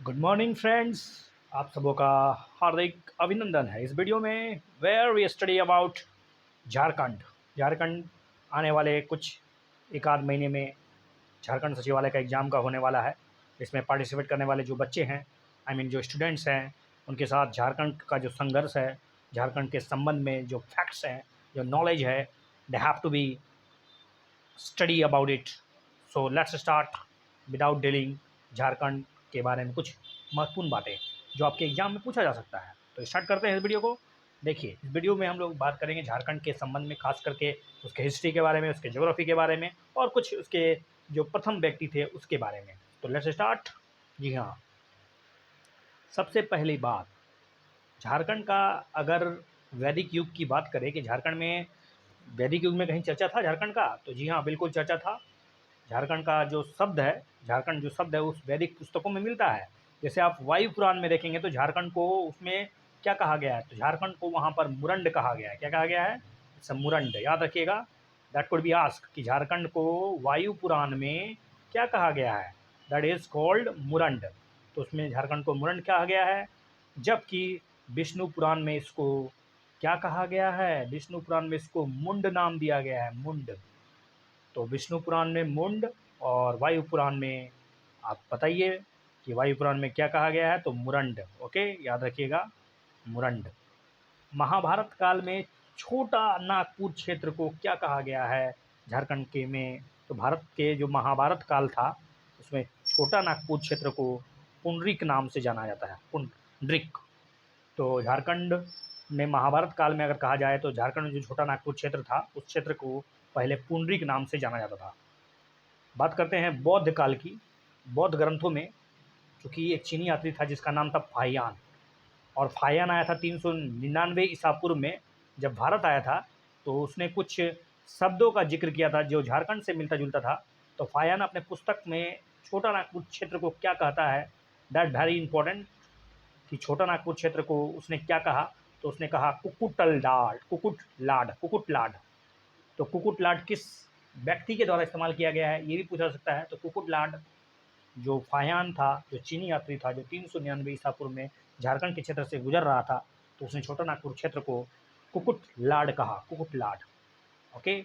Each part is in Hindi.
Good morning friends. आप सबों का हार्दिक अभिनंदन है इस वीडियो में where we study about Jharkhand. Jharkhand आने वाले कुछ एक आध महीने में झारखंड सचिवालय का एग्ज़ाम का होने वाला है। इसमें पार्टिसिपेट करने वाले जो बच्चे हैं जो स्टूडेंट्स हैं उनके साथ झारखंड का जो संघर्ष है, झारखंड के संबंध में जो फैक्ट्स हैं, जो नॉलेज है, they have to be study about it. So let's start without dealing. Jharkhand के बारे में कुछ महत्वपूर्ण बातें जो आपके एग्जाम में पूछा जा सकता है, तो स्टार्ट करते हैं इस वीडियो को। देखिए, इस वीडियो में हम लोग बात करेंगे झारखंड के संबंध में, खास करके उसके हिस्ट्री के बारे में, उसके ज्योग्राफी के बारे में और कुछ उसके जो प्रथम व्यक्ति थे उसके बारे में। तो लेट्स स्टार्ट। जी हाँ, सबसे पहली बात, झारखंड का अगर वैदिक युग की बात करें कि झारखंड में वैदिक युग में कहीं चर्चा था झारखंड का, तो जी हाँ, बिल्कुल चर्चा था। झारखंड का जो शब्द है, झारखंड जो शब्द है उस वैदिक पुस्तकों में मिलता है। जैसे आप वायु पुराण में देखेंगे तो झारखंड को उसमें क्या कहा गया है, तो झारखंड को वहाँ पर मुरंड कहा गया है। क्या कहा गया है? सब मुरंड, याद रखिएगा। दैट कुड बी आस्क कि झारखंड को वायु पुराण में क्या कहा गया है, दैट इज कॉल्ड मुरंड। तो उसमें झारखंड को मुरंड कहा गया है। जबकि विष्णु पुराण में इसको क्या कहा गया है? विष्णु पुराण में इसको मुंड नाम दिया गया है, मुंड। तो विष्णु पुराण में मुंड और वायु पुराण में आप बताइए कि वायु पुराण में क्या कहा गया है, तो मुरंड। ओके, याद रखिएगा, मुरंड। महाभारत काल में छोटा नागपुर क्षेत्र को क्या कहा गया है झारखंड के में? तो भारत के जो महाभारत काल था उसमें छोटा नागपुर क्षेत्र को पुंडरिक नाम से जाना जाता है, पुंडरिक। तो झारखंड में महाभारत काल में अगर कहा जाए तो झारखंड में जो छोटा नागपुर क्षेत्र था उस क्षेत्र को पहले पुंडरिक नाम से जाना जाता था। बात करते हैं बौद्ध काल की। बौद्ध ग्रंथों में, चूँकि एक चीनी यात्री था जिसका नाम था फाहियान, और फाहियान आया था 399 ईसा पूर्व में जब भारत आया था, तो उसने कुछ शब्दों का जिक्र किया था जो झारखंड से मिलता जुलता था। तो फाहियान अपने पुस्तक में छोटा नागपुर क्षेत्र को क्या कहता है, दैट वेरी इंपॉर्टेंट, कि छोटा नागपुर क्षेत्र को उसने क्या कहा। तो उसने कहा कुकुट लाड। तो कुकुट लाड किस व्यक्ति के द्वारा इस्तेमाल किया गया है, ये भी पूछा जा सकता है। तो कुकुट लाड जो फाहियान था, जो चीनी यात्री था, जो 399 ईसा पूर्व में झारखंड के क्षेत्र से गुजर रहा था, तो उसने छोटा नागपुर क्षेत्र को कुकुट लाड कहा, कुकुट लाड। ओके।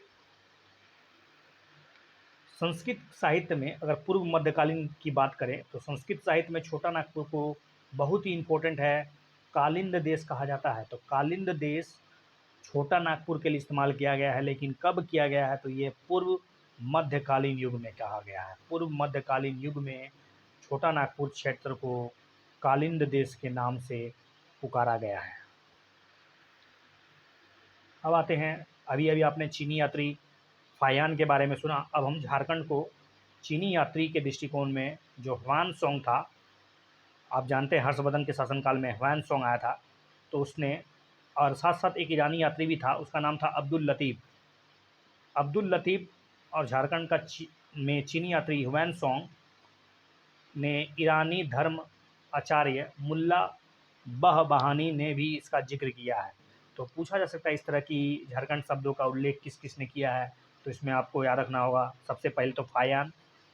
संस्कृत साहित्य में अगर पूर्व मध्यकालीन की बात करें तो संस्कृत साहित्य में छोटा नागपुर को बहुत ही इम्पोर्टेंट है, कालिंद देश कहा जाता है। तो कालिंद देश छोटा नागपुर के लिए इस्तेमाल किया गया है, लेकिन कब किया गया है, तो ये पूर्व मध्यकालीन युग में कहा गया है। पूर्व मध्यकालीन युग में छोटा नागपुर क्षेत्र को कालिंद देश के नाम से पुकारा गया है। अब आते हैं, अभी अभी आपने चीनी यात्री फाहियान के बारे में सुना। अब हम झारखंड को चीनी यात्री के दृष्टिकोण में, जो ह्वानसोंग था, आप जानते हैं हर्षवर्धन के शासनकाल में ह्वानसोंग आया था, तो उसने, और साथ साथ एक ईरानी यात्री भी था, उसका नाम था अब्दुल लतीफ़। अब्दुल लतीफ़ और झारखंड का में चीनी यात्री ह्वानसोंग ने ईरानी धर्म आचार्य मुल्ला बहबहानी ने भी इसका जिक्र किया है। तो पूछा जा सकता है इस तरह की झारखंड शब्दों का उल्लेख किस किस ने किया है, तो इसमें आपको याद रखना होगा, सबसे पहले तो फाहियान,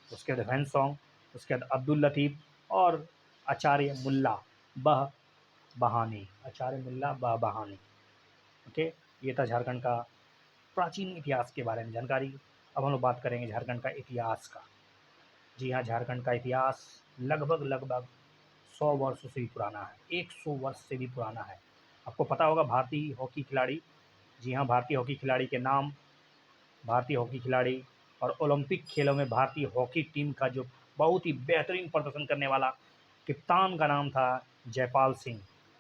उसके बाद ह्वानसोंग, उसके बाद अब्दुल लतीफ़ और आचार्य मुल्ला बहबहानी, आचार्य मुल्ला बहबहानी। ओके, ये था झारखंड का प्राचीन इतिहास के बारे में जानकारी। अब हम लोग बात करेंगे झारखंड का इतिहास का। जी हाँ, झारखंड का इतिहास लगभग लगभग 100 वर्षों से भी पुराना है, 100 वर्ष से भी पुराना है। आपको पता होगा भारतीय हॉकी खिलाड़ी, जी हाँ, भारतीय हॉकी खिलाड़ी के नाम, भारतीय हॉकी खिलाड़ी और ओलंपिक खेलों में भारतीय हॉकी टीम का जो बहुत ही बेहतरीन प्रदर्शन करने वाला कप्तान का नाम था जयपाल सिंह।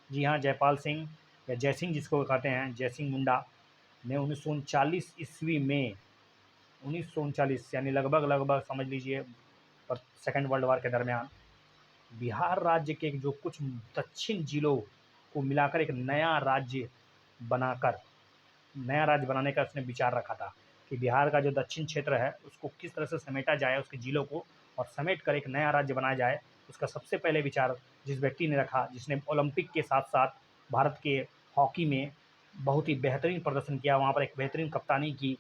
जी हाँ, जयपाल सिंह या जयसिंह जिसको कहते हैं, जयसिंह मुंडा ने 1939 ईस्वी में, 1939 यानी लगभग लगभग समझ लीजिए पर सेकेंड वर्ल्ड वार के दरमियान, बिहार राज्य के जो कुछ दक्षिण जिलों को मिलाकर एक नया राज्य बनाने का उसने विचार रखा था कि बिहार का जो दक्षिण क्षेत्र है उसको किस तरह से समेटा जाए, उसके जिलों को, और समेट कर एक नया राज्य बनाया जाए। उसका सबसे पहले विचार जिस व्यक्ति ने रखा, जिसने ओलंपिक के साथ साथ भारत के हॉकी में बहुत ही बेहतरीन प्रदर्शन किया, वहाँ पर एक बेहतरीन कप्तानी की,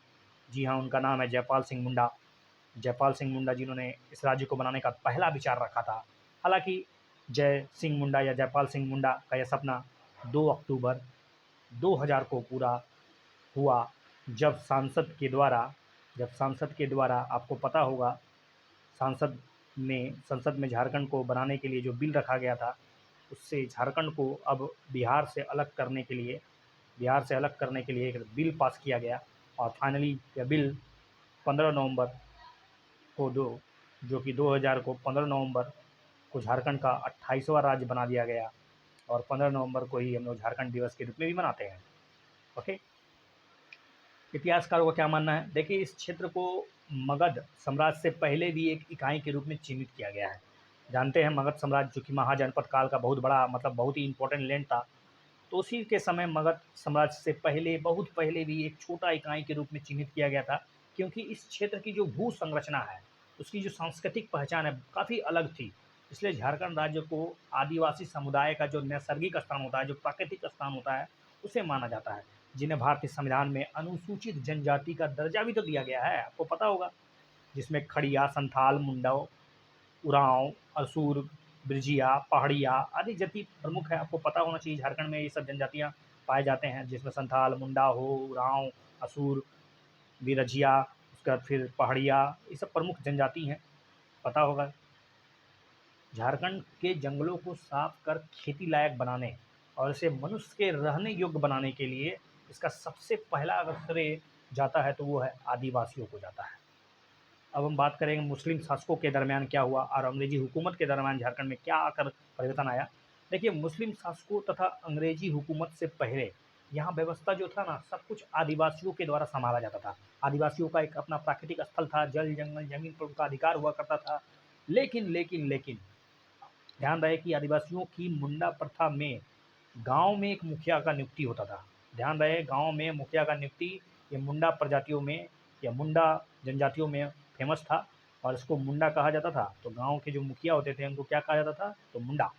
जी हाँ, उनका नाम है जयपाल सिंह मुंडा। जयपाल सिंह मुंडा जिन्होंने इस राज्य को बनाने का पहला विचार रखा था। हालांकि जय सिंह मुंडा या जयपाल सिंह मुंडा का यह सपना 2 अक्टूबर 2000 को पूरा हुआ, जब सांसद के द्वारा आपको पता होगा, संसद में झारखंड को बनाने के लिए जो बिल रखा गया था, उससे झारखंड को अब बिहार से अलग करने के लिए एक बिल पास किया गया और फाइनली यह बिल 15 नवंबर को जो कि 2000 को 15 नवंबर को झारखंड का 28वां राज्य बना दिया गया और 15 नवंबर को ही हम लोग झारखंड दिवस के रूप में भी मनाते हैं। ओके, इतिहासकारों का क्या मानना है? देखिए, इस क्षेत्र को मगध साम्राज्य से पहले भी एक इकाई के रूप में चिन्हित किया गया है। जानते हैं मगध साम्राज्य जो कि महाजनपद काल का बहुत बड़ा बहुत ही इंपॉर्टेंट लैंड था, तो उसी के समय मगध साम्राज्य से पहले बहुत पहले भी एक छोटा इकाई के रूप में चिन्हित किया गया था, क्योंकि इस क्षेत्र की जो भू संरचना है, उसकी जो सांस्कृतिक पहचान है, काफ़ी अलग थी। इसलिए झारखंड राज्य को आदिवासी समुदाय का जो नैसर्गिक स्थान होता है, जो प्राकृतिक स्थान होता है, उसे माना जाता है, जिन्हें भारतीय संविधान में अनुसूचित जनजाति का दर्जा भी तो दिया गया है, आपको पता होगा, जिसमें खड़िया, संथाल, मुंडा, उरांव, असुर, ब्रिजिया, पहाड़िया आदि जाति प्रमुख है। आपको पता होना चाहिए झारखंड में ये सब जनजातियाँ पाए जाते हैं, जिसमें संथाल, मुंडा हो, उरांव, असुर, बिरजिया, उसके बाद फिर पहाड़िया, ये सब प्रमुख जनजाति हैं, पता होगा। झारखंड के जंगलों को साफ कर खेती लायक बनाने और इसे मनुष्य के रहने योग्य बनाने के लिए इसका सबसे पहला अगर श्रेय जाता है तो वो है आदिवासियों को जाता है। अब हम बात करेंगे मुस्लिम शासकों के दरमियान क्या हुआ और अंग्रेजी हुकूमत के दरमियान झारखंड में क्या आकर परिवर्तन आया। देखिए, मुस्लिम शासकों तथा अंग्रेजी हुकूमत से पहले यहाँ व्यवस्था जो था ना, सब कुछ आदिवासियों के द्वारा संभाला जाता था। आदिवासियों का एक अपना प्राकृतिक स्थल था, जल जंगल जमीन पर उनका अधिकार हुआ करता था। लेकिन ध्यान रहे कि आदिवासियों की मुंडा प्रथा में गांव में एक मुखिया का नियुक्ति होता था। ध्यान रहे, गांव में मुखिया का नियुक्ति ये मुंडा प्रजातियों में या मुंडा जनजातियों में फेमस था और इसको मुंडा कहा जाता था। तो गांव के जो मुखिया होते थे उनको क्या कहा जाता था? तो मुंडा।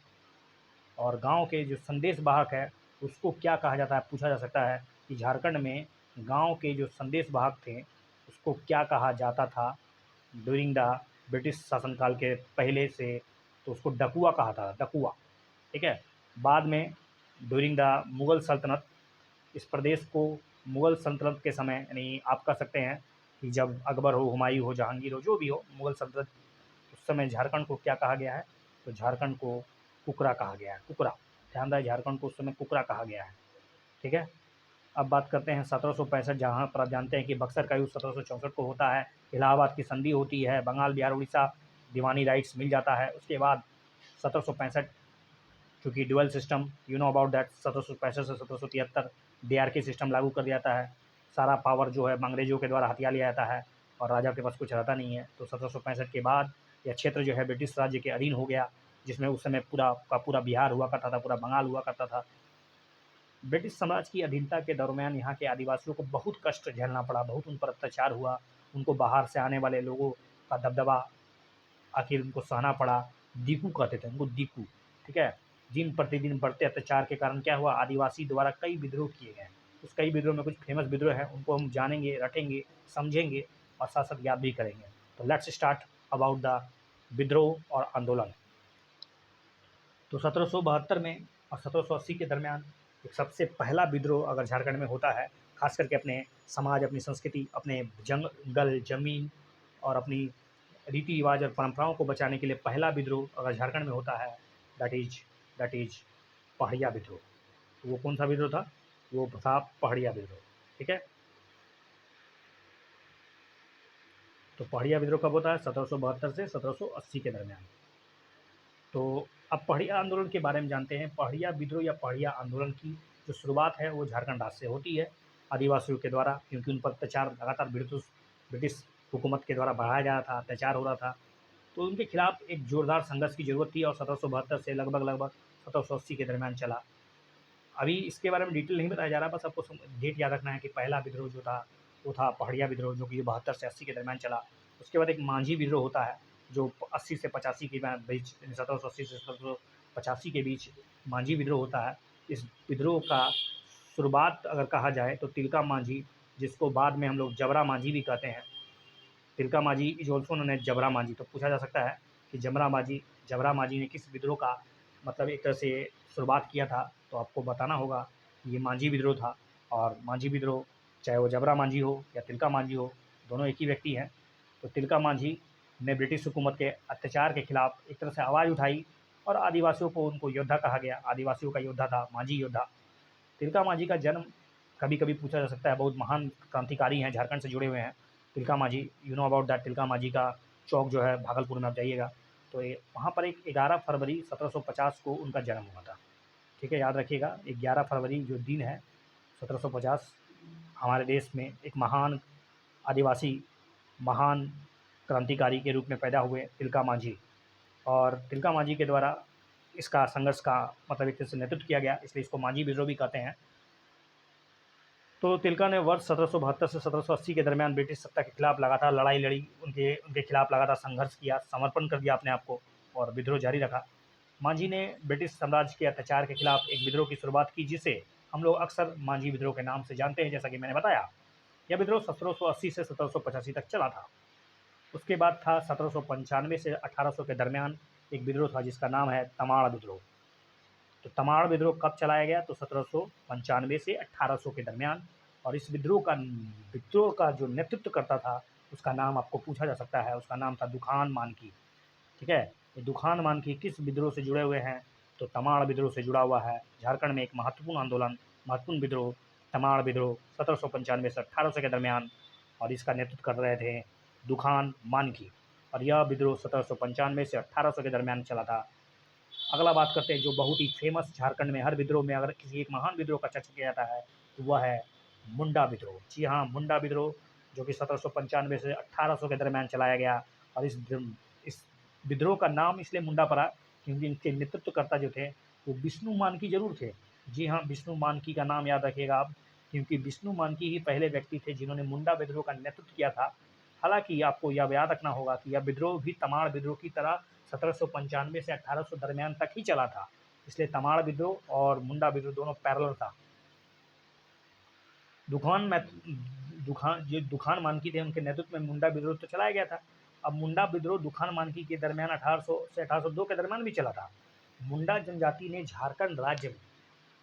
और गांव के जो संदेश वाहक है उसको क्या कहा जाता है? पूछा जा सकता है कि झारखंड में गांव के जो संदेश वाहक थे उसको क्या कहा जाता था ड्यूरिंग द ब्रिटिश शासनकाल के पहले से? तो उसको डकुआ कहा था, डकुआ। ठीक है। बाद में ड्यूरिंग द मुग़ल सल्तनत इस प्रदेश को मुग़ल सल्तनत के समय, यानी आप कह सकते हैं कि जब अकबर हो, हुमायूं हो, जहांगीर हो, जो भी हो, मुग़ल सल्तनत, उस समय झारखंड को क्या कहा गया है? तो झारखंड को कुकरा कहा गया है, कुकरा। ध्यान रहे, झारखंड को उस समय कुकरा कहा गया है। ठीक है। अब बात करते हैं 1765, जहाँ पर आप जानते हैं कि बक्सर का युद्ध 1764 को होता है, इलाहाबाद की संधि होती है, बंगाल, बिहार, उड़ीसा दीवानी राइट्स मिल जाता है। उसके बाद 1765 चूँकि dual system, you know about that, 1765 से 1773 डीआरके सिस्टम लागू कर दिया जाता है। सारा पावर जो है अंग्रेजों के द्वारा हथिया लिया जाता है और राजा के पास कुछ रहता नहीं है। तो 1765 के बाद यह क्षेत्र जो है ब्रिटिश राज्य के अधीन हो गया, जिसमें उस समय पूरा का पूरा बिहार हुआ करता था, पूरा बंगाल हुआ करता था। ब्रिटिश साम्राज्य की अधीनता के दरमियान यहाँ के आदिवासियों को बहुत कष्ट झेलना पड़ा, बहुत उन पर अत्याचार हुआ, उनको बाहर से आने वाले लोगों का दबदबा आखिर उनको सहना पड़ा। दीकू कहते थे उनको, दीकू। ठीक है। दिन प्रतिदिन बढ़ते अत्याचार के कारण क्या हुआ? आदिवासी द्वारा कई विद्रोह किए गए। उस कई विद्रोह में कुछ फेमस विद्रोह हैं, उनको हम जानेंगे, रटेंगे, समझेंगे और साथ साथ याद भी करेंगे। तो लेट्स स्टार्ट अबाउट द विद्रोह और आंदोलन। तो 1772 में और 1780 के दरमियान एक सबसे पहला विद्रोह अगर झारखंड में होता है, खास करके अपने समाज, अपनी संस्कृति, अपने जंगल जमीन और अपनी रीति रिवाज और परंपराओं को बचाने के लिए पहला विद्रोह अगर झारखंड में होता है, दैट इज पहाड़िया विद्रोह। तो वो कौन सा विद्रोह था? वो था पहाड़िया विद्रोह। ठीक है। तो पहाड़िया विद्रोह कब होता है? 1772 से 1780 के दरमियान। तो अब पहाड़िया आंदोलन के बारे में जानते हैं। पहाड़िया विद्रोह या पहाड़िया आंदोलन की जो शुरुआत है वो झारखंड राज्य से होती है, आदिवासियों के द्वारा, क्योंकि उन पर अत्याचार लगातार ब्रिटिश हुकूमत के द्वारा बढ़ाया जा रहा था, अत्याचार हो रहा था। तो उनके खिलाफ एक जोरदार संघर्ष की ज़रूरत थी और 1772 से लगभग 1780 के दरमियान चला। अभी इसके बारे में डिटेल नहीं बताया जा रहा, बस आपको डेट याद रखना है कि पहला विद्रोह जो था वो था पहाड़िया विद्रोह, जो कि 72 से 80 के दरमियान चला। उसके बाद एक मांझी विद्रोह होता है जो 80 से 85 के बीच, 1780 से 1785 के बीच मांझी विद्रोह होता है। इस विद्रोह का शुरुआत अगर कहा जाए तो तिलका मांझी, जिसको बाद में हम लोग जबरा मांझी भी कहते हैं, Tilka Manjhi is also known as Jabra Manjhi. तो पूछा जा सकता है कि जबरा मांझी ने किस विद्रोह का मतलब एक तरह से शुरुआत किया था, तो आपको बताना होगा कि ये मांझी विद्रोह था। और मांझी विद्रोह चाहे वो जबरा मांझी हो या तिलका मांझी हो, दोनों एक ही व्यक्ति हैं। तो तिलका मांझी ने ब्रिटिश हुकूमत के अत्याचार के खिलाफ एक तरह से आवाज़ उठाई और आदिवासियों को उनको योद्धा कहा गया। आदिवासियों का योद्धा था मांझी योद्धा। तिलका मांझी का जन्म कभी कभी पूछा जा सकता है, बहुत महान क्रांतिकारी हैं, झारखंड से जुड़े हुए हैं Tilka Manjhi. You know about that. Tilka Manjhi का चौक जो है भागलपुर में आप जाइएगा तो वहाँ पर एक 11 फरवरी 1750 को उनका जन्म हुआ था। ठीक है, याद रखिएगा 11 फरवरी जो दिन है 1750, हमारे देश में एक महान आदिवासी, महान क्रांतिकारी के रूप में पैदा हुए तिलका मांझी। और तिलका मांझी के द्वारा इसका संघर्ष का मतलब एक तरह से नेतृत्व किया गया, इसलिए इसको मांझी विद्रोह भी कहते हैं। तो तिलका ने वर्ष 1772 से 1780 के दरमियान ब्रिटिश सत्ता के खिलाफ लगातार लड़ाई लड़ी, उनके उनके खिलाफ लगातार संघर्ष किया, समर्पण कर दिया अपने आप को और विद्रोह जारी रखा। मांझी ने ब्रिटिश साम्राज्य के अत्याचार के खिलाफ एक विद्रोह की शुरुआत की, जिसे हम लोग अक्सर मांझी विद्रोह के नाम से जानते हैं। जैसा कि मैंने बताया, यह विद्रोह 1780 से 1785 तक चला था। उसके बाद था 1795 से 1800 के दरमियान एक विद्रोह था जिसका नाम है तमाड़ विद्रोह। तो तमाड़ विद्रोह कब चलाया गया? तो 1795 से 1800 के दरमियान। और इस विद्रोह का जो नेतृत्व करता था उसका नाम आपको पूछा जा सकता है, उसका नाम था दुखान मानकी। ठीक है, ये दुखान मानकी किस विद्रोह से जुड़े हुए हैं? तो तमाड़ विद्रोह से जुड़ा हुआ है। झारखंड में एक महत्वपूर्ण आंदोलन, महत्वपूर्ण विद्रोह तमाड़ विद्रोह 1795 से 1800 के दरमियान, और इसका नेतृत्व कर रहे थे दुखान मानकी। और यह विद्रोह 1795 से 1800 के दरमियान चला था। अगला बात करते हैं जो बहुत ही फेमस, झारखंड में हर विद्रोह में अगर किसी एक महान विद्रोह का चर्चा किया जाता है तो वह है मुंडा विद्रोह। जी हाँ, मुंडा विद्रोह जो कि 1795 से 1800 के दरमियान चलाया गया। और इस विद्रोह का नाम इसलिए मुंडा पड़ा क्योंकि इनके नेतृत्वकर्ता जो थे वो विष्णु मानकी जरूर थे। जी हाँ, विष्णु मानकी का नाम याद रखिएगा आप, क्योंकि विष्णु मानकी ही पहले व्यक्ति थे जिन्होंने मुंडा विद्रोह का नेतृत्व किया था। हालांकि आपको यह याद रखना होगा कि यह विद्रोह भी तमाड़ विद्रोह की तरह 1795 से 1800 दरमियान तक ही चला था, इसलिए तमाड़ विद्रोह और मुंडा विद्रोह दोनों पैरेलल था। दुखान मानकी थे, उनके नेतृत्व में मुंडा विद्रोह तो चलाया गया था। अब मुंडा विद्रोह दुखान मानकी के दरमियान 1800 से 1802 के दरमियान भी चला था। मुंडा जनजाति ने झारखंड राज्य में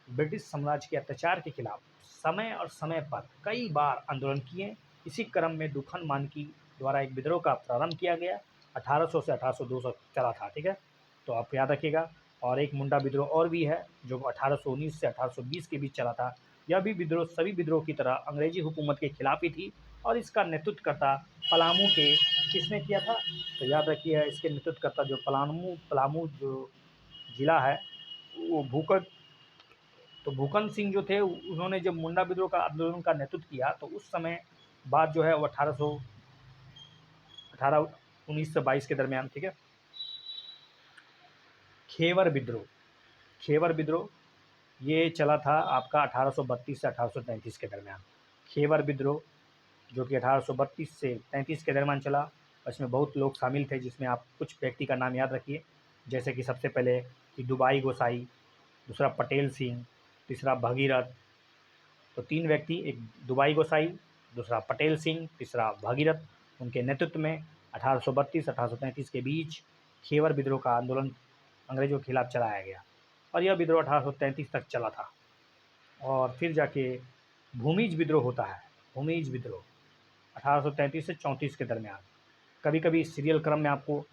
ब्रिटिश साम्राज्य के अत्याचार के खिलाफ समय और समय पर कई बार आंदोलन किए। इसी क्रम में दुखान मानकी द्वारा एक विद्रोह का प्रारंभ किया गया, 1800 से 1802 चला था। ठीक है, तो आप याद रखिएगा। और एक मुंडा विद्रोह और भी है जो 1819 से 1820 के बीच चला था। यह भी विद्रोह सभी विद्रोह की तरह अंग्रेजी हुकूमत के खिलाफ ही थी और इसका नेतृत्वकर्ता पलामू के किसने किया था? तो याद रखिए, इसके नेतृत्वकर्ता जो पलामू जो जिला है वो भूकन सिंह जो थे, उन्होंने जब मुंडा विद्रोह का आंदोलन का नेतृत्व किया तो उस समय बाद जो है वो 1922 के दरमियान। ठीक है, खेवर विद्रोह, खेवर विद्रोह ये चला था आपका 1832 से 1833 के दरमियान। खेवर विद्रोह जो कि 1832 से 33 के दरमियान चला, इसमें बहुत लोग शामिल थे जिसमें आप कुछ व्यक्ति का नाम याद रखिए, जैसे कि सबसे पहले कि दुबाई गोसाई, दूसरा पटेल सिंह, तीसरा भगीरथ। तो 3 व्यक्ति, एक दुबाई गोसाई, दूसरा पटेल सिंह, तीसरा भगीरथ, उनके नेतृत्व में 1832-1833 के बीच खेवर विद्रोह का आंदोलन अंग्रेजों के खिलाफ चलाया गया और यह विद्रोह 1833 तक चला था। और फिर जाके भूमिज विद्रोह होता है। भूमिज विद्रोह 1833 से 34 के दरमियान। कभी कभी सीरियल क्रम में आपको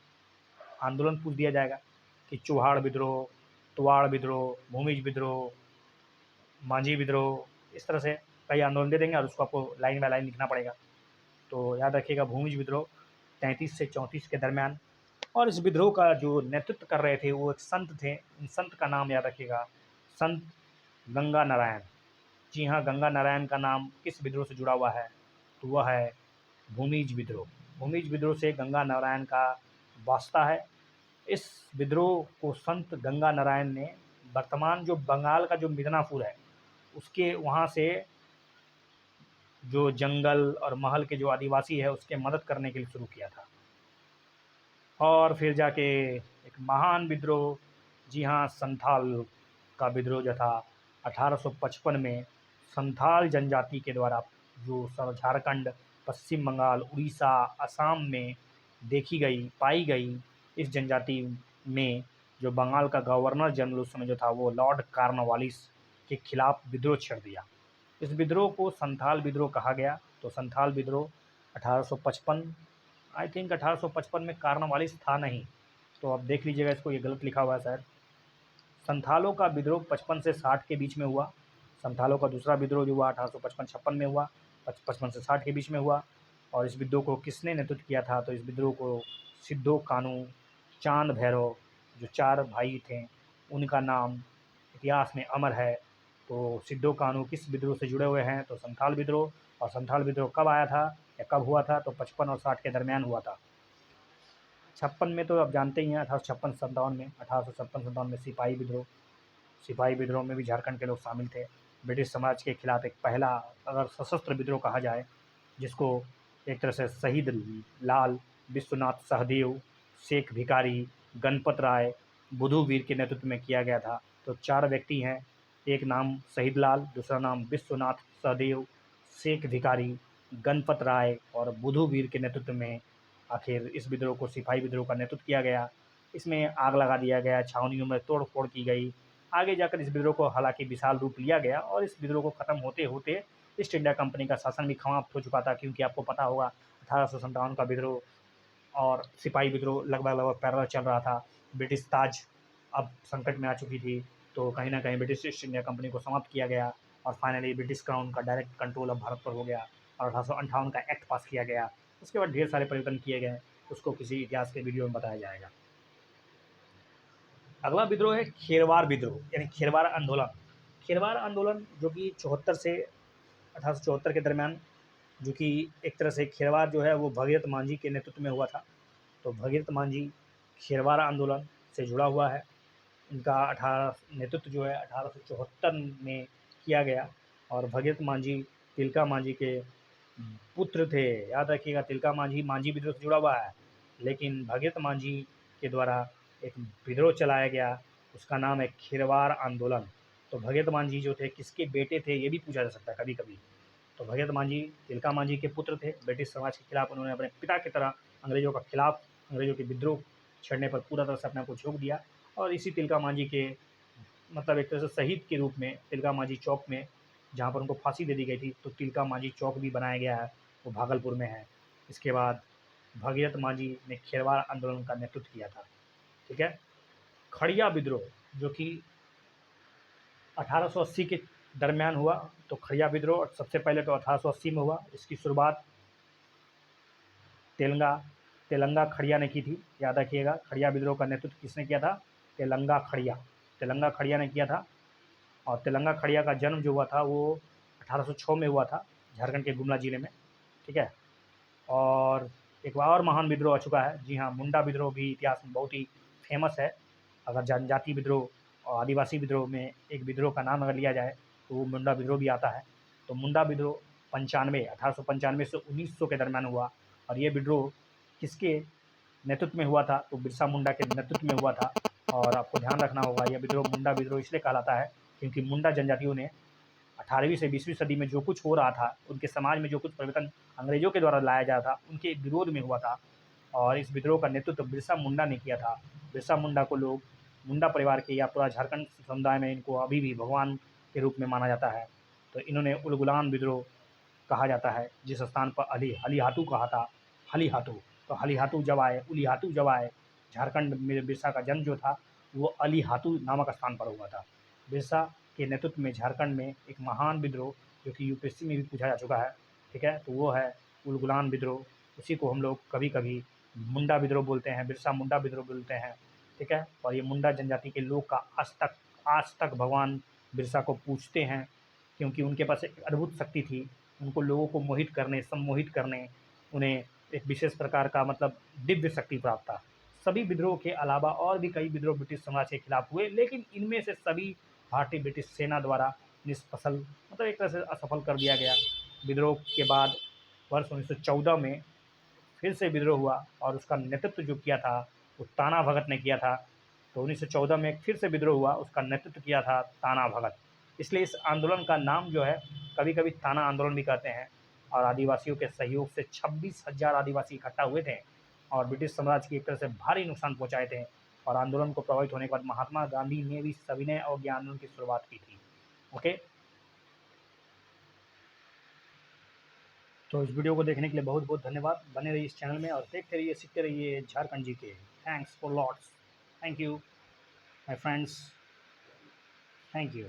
आंदोलन पूछ दिया जाएगा कि चौहाड़ विद्रोह, तुवाड़ विद्रोह, भूमिज विद्रोह, मांझी विद्रोह, इस तरह से कई आंदोलन दे देंगे और उसको आपको लाइन बाय लाइन लिखना पड़ेगा। तो याद रखिएगा भूमिज विद्रोह 33 से 34 के दरमियान। और इस विद्रोह का जो नेतृत्व कर रहे थे वो एक संत थे, इन संत का नाम याद रखिएगा, संत गंगा नारायण। जी हाँ, गंगा नारायण का नाम किस विद्रोह से जुड़ा हुआ है? तो वह है भूमिज विद्रोह। भूमिज विद्रोह से गंगा नारायण का वास्ता है। इस विद्रोह को संत गंगा नारायण ने वर्तमान जो बंगाल का जो मिदनापुर है उसके वहाँ से जो जंगल और महल के जो आदिवासी है उसके मदद करने के लिए शुरू किया था। और फिर जाके एक महान विद्रोह, जी हाँ, संथाल का विद्रोह जो था 1855 में संथाल जनजाति के द्वारा जो झारखंड, पश्चिम बंगाल, उड़ीसा, असम में देखी गई, पाई गई, इस जनजाति में जो बंगाल का गवर्नर जनरल उस समय जो था वो लॉर्ड कॉर्नवालिस के खिलाफ विद्रोह छेड़ दिया। इस विद्रोह को संथाल विद्रोह कहा गया। तो संथाल विद्रोह 1855, आई थिंक 1855 में कॉर्नवालिस था नहीं, तो अब देख लीजिएगा इसको, ये गलत लिखा हुआ है शायद। संथालों का विद्रोह 55 से 60 के बीच में हुआ। संथालों का दूसरा विद्रोह जो हुआ 1855-56 में हुआ, 55 से 60 के बीच में हुआ। और इस विद्रोह को किसने नेतृत्व किया था? तो इस विद्रोह को सिद्धो कानू, चांद भैरव, जो 4 भाई थे, उनका नाम इतिहास में अमर है। तो सिद्धो कानू किस विद्रोह से जुड़े हुए हैं? तो संथाल विद्रोह। और संथाल विद्रोह कब आया था या कब हुआ था? तो 55 और 60 के दरमियान हुआ था। 56 में तो आप जानते ही हैं, 1856-57 में, 1856-57 में सिपाही विद्रोह। सिपाही विद्रोह में भी झारखंड के लोग शामिल थे। ब्रिटिश साम्राज्य के खिलाफ एक पहला अगर सशस्त्र विद्रोह कहा जाए, जिसको एक तरह से शहीद लाल, विश्वनाथ सहदेव, शेख भिखारी, गणपत राय, बुधू वीर के नेतृत्व में किया गया था। तो 4 व्यक्ति हैं, एक नाम शहीद लाल, दूसरा नाम विश्वनाथ सहदेव, शेख भिखारी, गणपत राय और बुधू वीर के नेतृत्व में आखिर इस विद्रोह को, सिपाही विद्रोह का नेतृत्व किया गया। इसमें आग लगा दिया गया, छावनियों में तोड़ फोड़ की गई। आगे जाकर इस विद्रोह को हालांकि विशाल रूप लिया गया और इस विद्रोह को ख़त्म होते होते ईस्ट इंडिया कंपनी का शासन भी समाप्त हो चुका था, क्योंकि आपको पता होगा 1857 का विद्रोह और सिपाही विद्रोह लगभग पैरेलल चल रहा था। ब्रिटिश ताज अब संकट में आ चुकी थी, तो कहीं ना कहीं ब्रिटिश ईस्ट इंडिया कंपनी को समाप्त किया गया और फाइनली ब्रिटिश क्राउन का डायरेक्ट कंट्रोल अब भारत पर हो गया और 1858 का एक्ट पास किया गया। उसके बाद ढेर सारे परिवर्तन किए गए, उसको किसी इतिहास के वीडियो में बताया जाएगा। अगला विद्रोह है खेरवार विद्रोह, यानी खेरवार आंदोलन। खेरवार आंदोलन जो कि 74 से 1874 के दरमियान, जो कि एक तरह से खेरवार जो है वो भगीरथ मांझी के नेतृत्व में हुआ था। तो भगीरथ मांझी खेरवार आंदोलन से जुड़ा हुआ है। इनका 18 नेतृत्व जो है 1874 में किया गया और भगीरथ मांझी तिलका मांझी के पुत्र थे। याद रखिएगा, तिलका मांझी मांझी विद्रोह से जुड़ा हुआ है, लेकिन भगीरथ मांझी के द्वारा एक विद्रोह चलाया गया, उसका नाम है खेरवार आंदोलन। तो भगीरथ मांझी जो थे किसके बेटे थे, ये भी पूछा जा सकता है कभी कभी। तो भगीरथ मांझी तिलका मांझी के पुत्र थे। ब्रिटिश समाज के खिलाफ उन्होंने अपने पिता की तरह अंग्रेजों का खिलाफ, अंग्रेजों के विद्रोह छेड़ने पर पूरा तरह से अपने आप को झोंक दिया। और इसी तिलका मांझी के मतलब एक तरह से शहीद के रूप में तिलका मांझी चौक में, जहाँ पर उनको फांसी दे दी गई थी, तो तिलका मांझी चौक भी बनाया गया है, वो भागलपुर में है। इसके बाद भगीरथ मांझी ने खेरवार आंदोलन का नेतृत्व किया था। ठीक है। खड़िया विद्रोह जो कि 1880 के दरमियान हुआ। तो खड़िया विद्रोह सबसे पहले तो 1880 में हुआ। इसकी शुरुआत तेलंगा खड़िया ने की थी। याद रखिएगा, खड़िया विद्रोह का नेतृत्व किसने किया था? तेलंगा खड़िया ने किया था। और तेलंगा खड़िया का जन्म जो हुआ था वो 1806 में हुआ था, झारखंड के गुमला जिले में। ठीक है। और एक और महान विद्रोह आ चुका है, जी हाँ, मुंडा विद्रोह भी इतिहास में बहुत ही फेमस है। अगर जनजाति विद्रोह और आदिवासी विद्रोह में एक विद्रोह का नाम अगर लिया जाए तो वो मुंडा विद्रोह भी आता है। तो मुंडा विद्रोह 1895 से 1900 के दरमियान हुआ। और ये विद्रोह किसके नेतृत्व में हुआ था? तो बिरसा मुंडा के नेतृत्व में हुआ था। और आपको ध्यान रखना होगा, यह विद्रोह मुंडा विद्रोह इसलिए कहलाता है क्योंकि मुंडा जनजातियों ने 18वीं से 20वीं सदी में जो कुछ हो रहा था, उनके समाज में जो कुछ परिवर्तन अंग्रेजों के द्वारा लाया जा रहा था, उनके विरोध में हुआ था। और इस विद्रोह का नेतृत्व बिरसा मुंडा ने किया था। बिरसा मुंडा को लोग मुंडा परिवार के या पूरा झारखंड समुदाय में इनको अभी भी भगवान के रूप में माना जाता है। तो इन्होंने उलगुलान विद्रोह कहा जाता है, जिस स्थान पर हलीहातू कहा था, हलीहातू। तो हलीहातू जब आए, उलीहातू जब आए, झारखंड में बिरसा का जन्म जो था वो अलीहातू नामक स्थान पर हुआ था। बिरसा के नेतृत्व में झारखंड में एक महान विद्रोह जो कि यूपीएससी में भी पूछा जा चुका है, ठीक है, तो वो है उलगुलान विद्रोह। उसी को हम लोग कभी कभी मुंडा विद्रोह बोलते हैं, बिरसा मुंडा विद्रोह बोलते हैं। ठीक है। और ये मुंडा जनजाति के लोग का आज तक भगवान बिरसा को पूजते हैं, क्योंकि उनके पास एक अद्भुत शक्ति थी, उनको लोगों को मोहित करने, सम्मोहित करने, उन्हें एक विशेष प्रकार का मतलब दिव्य शक्ति प्राप्त था। सभी विद्रोह के अलावा और भी कई विद्रोह ब्रिटिश साम्राज्य के खिलाफ हुए, लेकिन इनमें से सभी भारतीय ब्रिटिश सेना द्वारा निष्फल, मतलब एक तरह से असफल कर दिया गया। विद्रोह के बाद वर्ष 1914 में फिर से विद्रोह हुआ और उसका नेतृत्व जो किया था वो ताना भगत ने किया था। तो 1914 में फिर से विद्रोह हुआ, उसका नेतृत्व किया था ताना भगत। इसलिए इस आंदोलन का नाम जो है कभी कभी ताना आंदोलन भी कहते हैं। और आदिवासियों के सहयोग से 26,000 आदिवासी इकट्ठा हुए थे और ब्रिटिश साम्राज्य की एक तरह से भारी नुकसान पहुंचाए थे। और आंदोलन को प्रभावित होने के बाद महात्मा गांधी ने भी सविनय अवज्ञा आंदोलन की शुरुआत की थी। ओके, तो इस वीडियो को देखने के लिए बहुत बहुत धन्यवाद। बने रहिए इस चैनल में और देखते रहिए, सीखते रहिए झारखंड जी के। Thanks for lots. Thank you my friends, thank you.